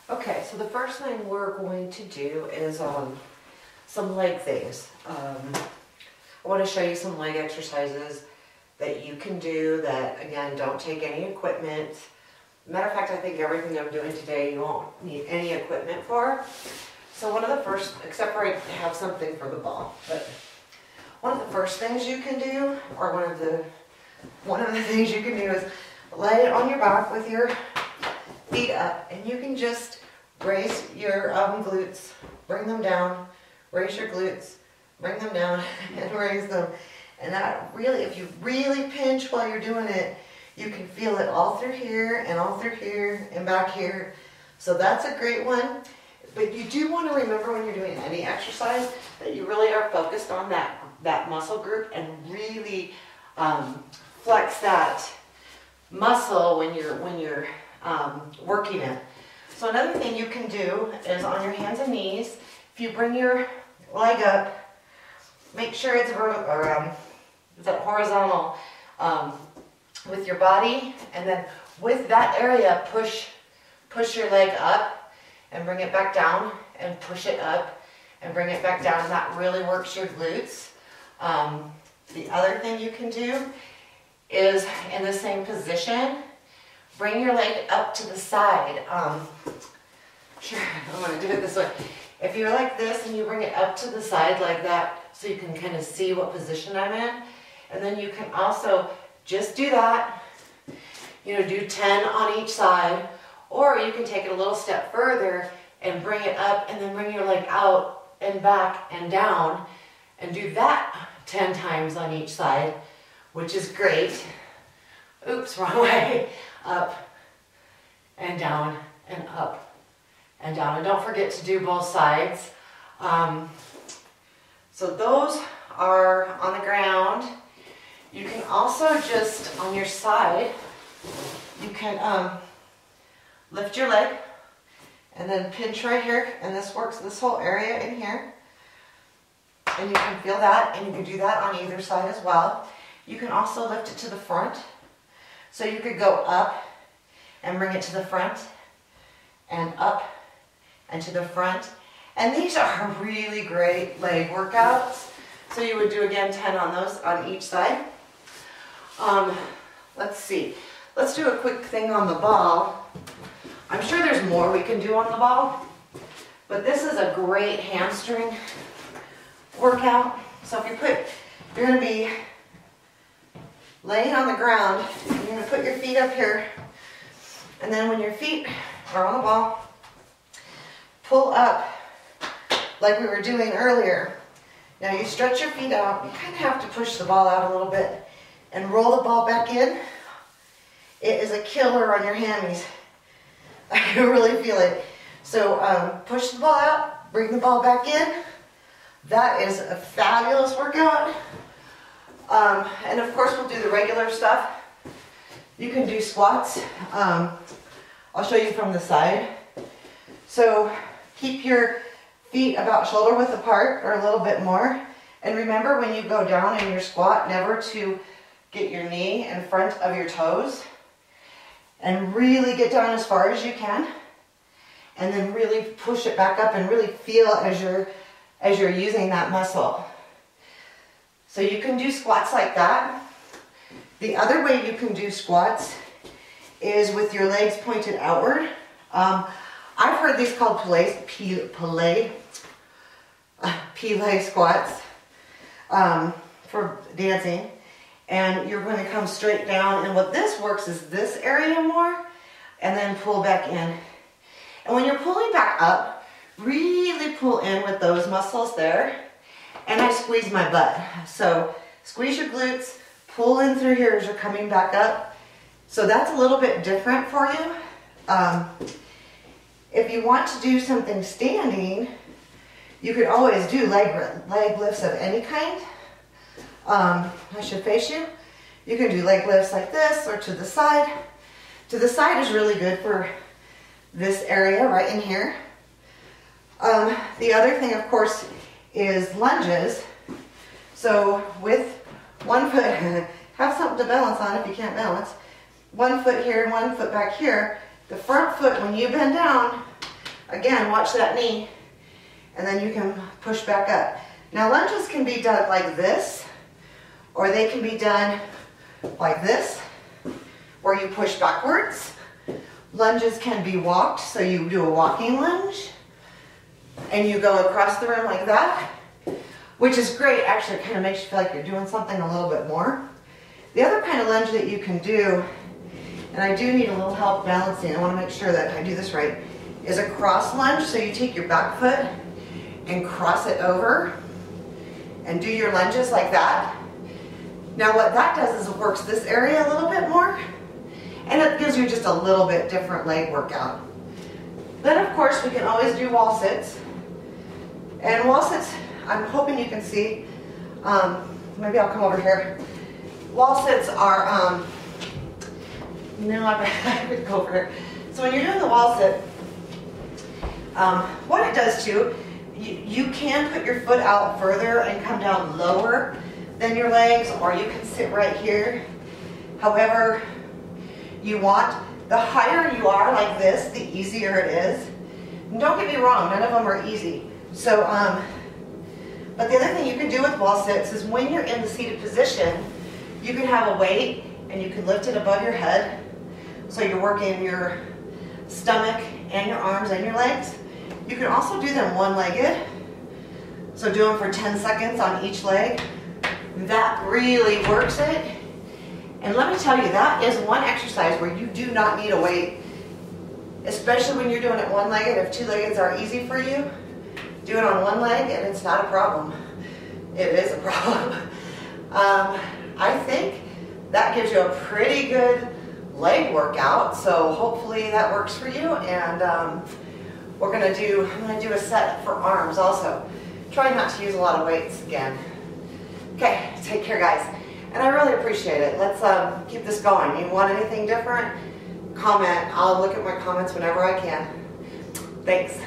Okay, so the first thing we're going to do is some leg things. I want to show you some leg exercises that you can do that, again, don't take any equipment. Matter of fact, I think everything I'm doing today you won't need any equipment for. So one of the first, except for I have something for the ball, but one of the first things you can do, or one of the things you can do is lay it on your back with your feet up, and you can just raise your glutes, bring them down, raise your glutes, bring them down, and raise them. And that really, if you really pinch while you're doing it, you can feel it all through here and back here. So that's a great one. But you do want to remember when you're doing any exercise that you really are focused on that muscle group and really flex that muscle when you're working it. So another thing you can do is on your hands and knees, if you bring your leg up, make sure it's horizontal with your body, and then with that area, push your leg up and bring it back down, and push it up and bring it back down, and that really works your glutes. The other thing you can do is in the same position, bring your leg up to the side. Sure, I'm going to do it this way. If you're like this and you bring it up to the side like that, so you can kind of see what position I'm in, and then you can also just do that, do 10 on each side, or you can take it a little step further and bring it up and then bring your leg out and back and down and do that 10 times on each side, which is great. Oops, wrong way. Up and down and up and down. And don't forget to do both sides. So those are on the ground. You can also just, on your side, you can lift your leg and then pinch right here, and this works this whole area in here. And you can feel that, and you can do that on either side as well. You can also lift it to the front. So you could go up and bring it to the front, and up and to the front. And these are really great leg workouts. So you would do again 10 on those on each side. Let's see. Let's do a quick thing on the ball. I'm sure there's more we can do on the ball, but this is a great hamstring workout. So if you're going to be laying on the ground, you're going to put your feet up here, and then when your feet are on the ball, pull up like we were doing earlier. Now you stretch your feet out, you kind of have to push the ball out a little bit and roll the ball back in. It is a killer on your hammies. I can really feel it. So push the ball out, bring the ball back in. That is a fabulous workout. And of course we'll do the regular stuff. You can do squats. I'll show you from the side. So keep your feet about shoulder width apart or a little bit more. And remember when you go down in your squat, never to get your knee in front of your toes. And really get down as far as you can. And then really push it back up and really feel as you're using that muscle. So you can do squats like that. The other way you can do squats is with your legs pointed outward. I've heard these called Pele squats for dancing. And you're going to come straight down. And what this works is this area more, and then pull back in. And when you're pulling back up, really pull in with those muscles there. And I squeeze my butt. So squeeze your glutes, pull in through here as you're coming back up. So that's a little bit different for you. If you want to do something standing, you could always do leg lifts of any kind. I should face you. You can do leg lifts like this or to the side. To the side is really good for this area right in here. The other thing, of course, is lunges. So with one foot, have something to balance on if you can't balance. One foot here and one foot back here. The front foot, when you bend down, Again, watch that knee, and then you can push back up. Now lunges can be done like this, or they can be done like this, where you push backwards. Lunges can be walked, so you do a walking lunge, and you go across the room like that, which is great. Actually, it kind of makes you feel like you're doing something a little bit more. The other kind of lunge that you can do, and I do need a little help balancing, I want to make sure that I do this right, is a cross lunge. So you take your back foot and cross it over and do your lunges like that. Now what that does is it works this area a little bit more, and it gives you just a little bit different leg workout. Then of course we can always do wall sits. And wall sits, I'm hoping you can see, maybe I'll come over here. Wall sits are, no, I would go over here. So when you're doing the wall sit, what it does too, you can put your foot out further and come down lower than your legs, or you can sit right here, however you want. The higher you are like this, the easier it is. And don't get me wrong, none of them are easy. So, but the other thing you can do with wall sits is when you're in the seated position, you can have a weight and you can lift it above your head. So you're working your stomach and your arms and your legs. You can also do them one-legged. So do them for 10 seconds on each leg. That really works it. And let me tell you, that is one exercise where you do not need a weight, especially when you're doing it one-legged. If two-leggeds are easy for you, do it on one leg and it's not a problem. It is a problem. I think that gives you a pretty good leg workout, so hopefully that works for you. And I'm gonna do a set for arms also. Try not to use a lot of weights again. Okay, take care guys. And I really appreciate it. Let's keep this going. You want anything different? Comment. I'll look at my comments whenever I can. Thanks.